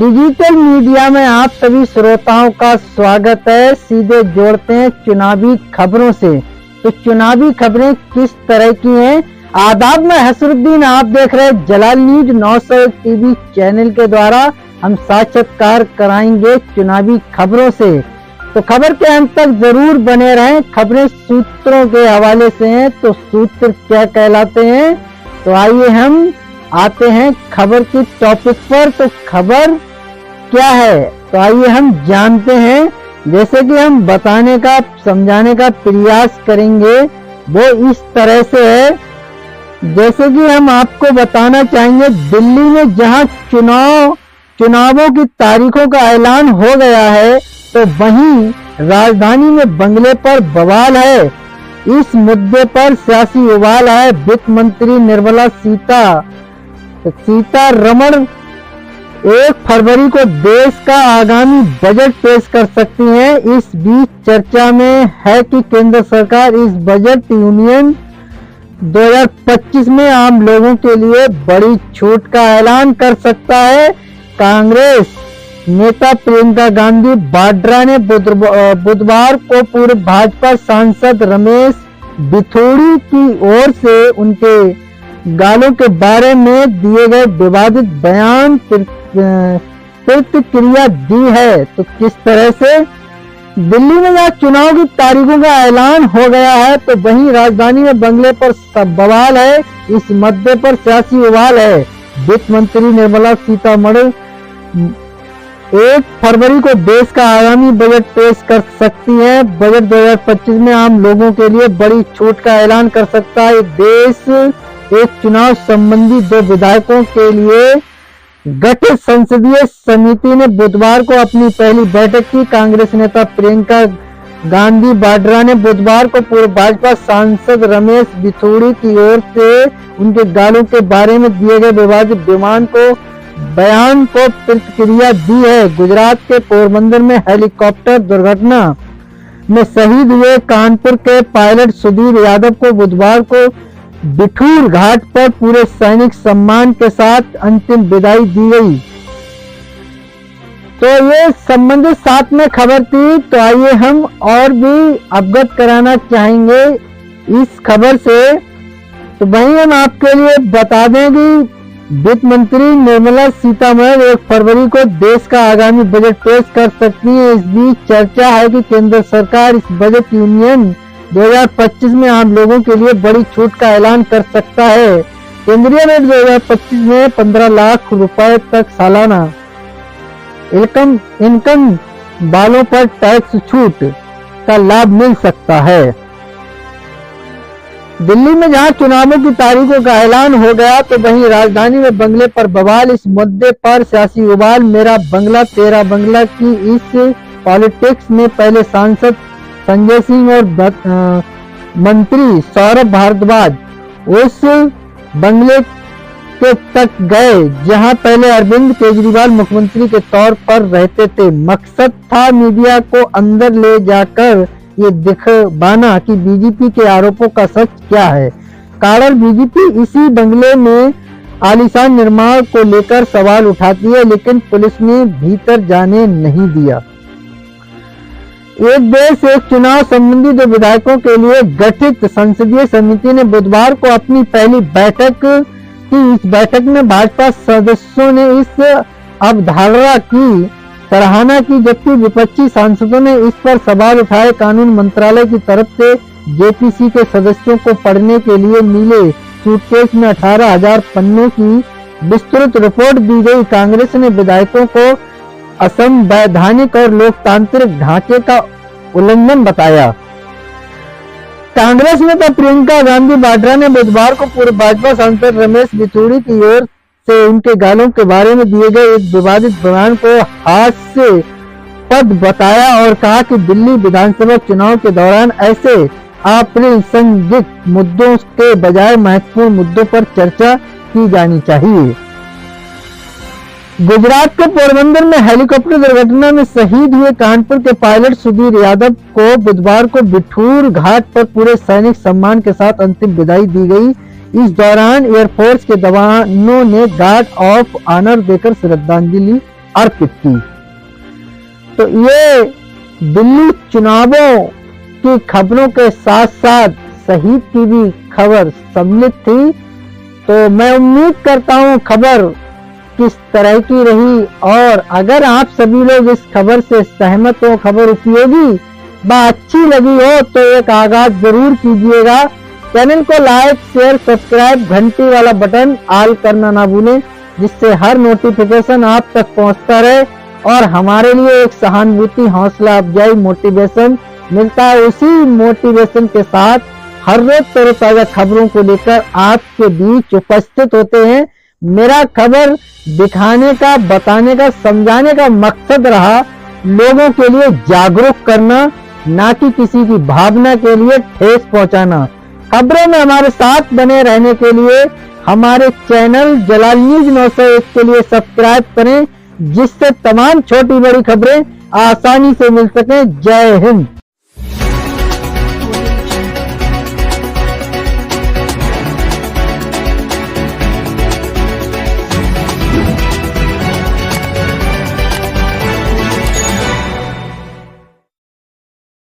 Digital media में आप सभी श्रोताओं का स्वागत है। सीधे जोड़ते हैं चुनावी खबरों से। तो चुनावी खबरें किस तरह की हैं? आदाब में हसरुद्दीन, आप देख रहे हैं जलाल न्यूज 901 टीवी चैनल के द्वारा हम साक्षात्कार कराएंगे चुनावी खबरों से। तो खबर के अंत तक जरूर बने रहें। खबरें सूत्रों के हवाले से हैं, तो सूत्र क्या कहलाते हैं? तो आइए हम आते हैं खबर की टॉपिक पर। तो खबर क्या है, तो आइए हम जानते हैं। जैसे कि हम बताने का समझाने का प्रयास करेंगे वो इस तरह से है। जैसे कि हम आपको बताना चाहेंगे, दिल्ली में जहां चुनावों की तारीखों का ऐलान हो गया है, तो वहीं राजधानी में बंगले पर बवाल है। इस मुद्दे पर सियासी उबाल है। वित्त मंत्री निर्मला सीतारमण 1 फरवरी को देश का आगामी बजट पेश कर सकती हैं। इस बीच चर्चा में है कि केंद्र सरकार इस बजट यूनियन 2025 में आम लोगों के लिए बड़ी छूट का ऐलान कर सकता है। कांग्रेस नेता प्रियंका गांधी वाड्रा ने बुधवार को पूर्व भाजपा सांसद रमेश बिथोड़ी की ओर से उनके गालों के बारे में दिए गए विवादित बयान प्रतिक्रिया दी है। तो किस तरह से? दिल्ली में जहाँ चुनाव की तारीखों का ऐलान हो गया है, तो वहीं राजधानी में बंगले पर सब बवाल है। इस मुद्दे पर सियासी उबाल है। वित्त मंत्री निर्मला सीतारमण 1 फरवरी को देश का आगामी बजट पेश कर सकती है। बजट 2025 में आम लोगों के लिए बड़ी छूट का ऐलान कर सकता है। देश एक चुनाव संबंधी 2 विधायकों के लिए गठित संसदीय समिति ने बुधवार को अपनी पहली बैठक की। कांग्रेस नेता प्रियंका गांधी वाड्रा ने बुधवार को पूर्व भाजपा सांसद रमेश बिथोड़ी की ओर से उनके गालों के बारे में दिए गए विवादित बयान को प्रतिक्रिया दी है। गुजरात के पोरबंदर में हेलीकॉप्टर दुर्घटना में शहीद हुए कानपुर के पायलट सुधीर यादव को बुधवार को बिठूर घाट पर पूरे सैनिक सम्मान के साथ अंतिम विदाई दी गई। तो ये संबंधित साथ में खबर थी। तो आइए हम और भी अवगत कराना चाहेंगे इस खबर से। तो वहीं हम आपके लिए बता दें कि वित्त मंत्री निर्मला सीतारमण 1 फरवरी को देश का आगामी बजट पेश कर सकती है। इस बीच चर्चा है कि केंद्र सरकार इस बजट यूनियन 2025 में आम लोगों के लिए बड़ी छूट का ऐलान कर सकता है। केंद्रीय बजट 2025 में 15 लाख रुपए तक सालाना इनकम वालों पर टैक्स छूट का लाभ मिल सकता है। दिल्ली में जहां चुनावों की तारीखों का ऐलान हो गया, तो वहीं राजधानी में बंगले पर बवाल। इस मुद्दे पर सियासी उबाल। मेरा बंगला तेरा बंगला की इस पॉलिटिक्स में पहले सांसद संजय सिंह और मंत्री सौरभ भारद्वाज उस बंगले के तक गए जहां पहले अरविंद केजरीवाल मुख्यमंत्री के तौर पर रहते थे। मकसद था मीडिया को अंदर ले जाकर ये दिखवाना कि बीजेपी के आरोपों का सच क्या है। कारण बीजेपी इसी बंगले में आलीशान निर्माण को लेकर सवाल उठाती है, लेकिन पुलिस ने भीतर जाने नहीं दिया। एक देश एक चुनाव संबंधी 2 विधायकों के लिए गठित संसदीय समिति ने बुधवार को अपनी पहली बैठक की। इस बैठक में भाजपा सदस्यों ने इस अवधारणा की सराहना की, जबकि विपक्षी सांसदों ने इस पर सवाल उठाए। कानून मंत्रालय की तरफ से जेपीसी के सदस्यों को पढ़ने के लिए मिले सूटकेस में 18,000 पन्नों की विस्तृत रिपोर्ट दी गई। कांग्रेस ने विधायकों को असंवैधानिक और लोकतांत्रिक ढांचे का उल्लंघन बताया। कांग्रेस नेता प्रियंका गांधी वाड्रा ने बुधवार को पूर्व भाजपा सांसद रमेश बिथोड़ी की ओर से उनके गालों के बारे में दिए गए एक विवादित बयान को हास्यास्पद बताया और कहा कि दिल्ली विधानसभा चुनाव के दौरान ऐसे अप्रासंगिक मुद्दों के बजाय महत्वपूर्ण मुद्दों पर चर्चा की जानी चाहिए। गुजरात के पोरबंदर में हेलीकॉप्टर दुर्घटना में शहीद हुए कानपुर के पायलट सुधीर यादव को बुधवार को बिठूर घाट पर पूरे सैनिक सम्मान के साथ अंतिम विदाई दी गई। इस दौरान एयरफोर्स के जवानों ने गार्ड ऑफ ऑनर देकर श्रद्धांजलि अर्पित की। तो ये दिल्ली चुनावों की खबरों के साथ साथ शहीद की भी खबर सम्मिलित थी। तो मैं उम्मीद करता हूं खबर किस तरह की रही, और अगर आप सभी लोग इस खबर से सहमत हो, खबर उपयोगी व अच्छी लगी हो, तो एक आगाज जरूर कीजिएगा। चैनल को लाइक, शेयर, सब्सक्राइब, घंटी वाला बटन ऑल करना ना भूलें, जिससे हर नोटिफिकेशन आप तक पहुंचता रहे और हमारे लिए एक सहानुभूति, हौसला अफजाई, मोटिवेशन मिलता है। उसी मोटिवेशन के साथ हर रोज तरोताजा खबरों को लेकर आपके बीच उपस्थित होते हैं। मेरा खबर दिखाने का, बताने का, समझाने का मकसद रहा लोगों के लिए जागरूक करना, ना कि किसी की भावना के लिए ठेस पहुंचाना। खबरों में हमारे साथ बने रहने के लिए हमारे चैनल जलाल न्यूज 901 के लिए सब्सक्राइब करें, जिससे तमाम छोटी बड़ी खबरें आसानी से मिल सकें। जय हिंद।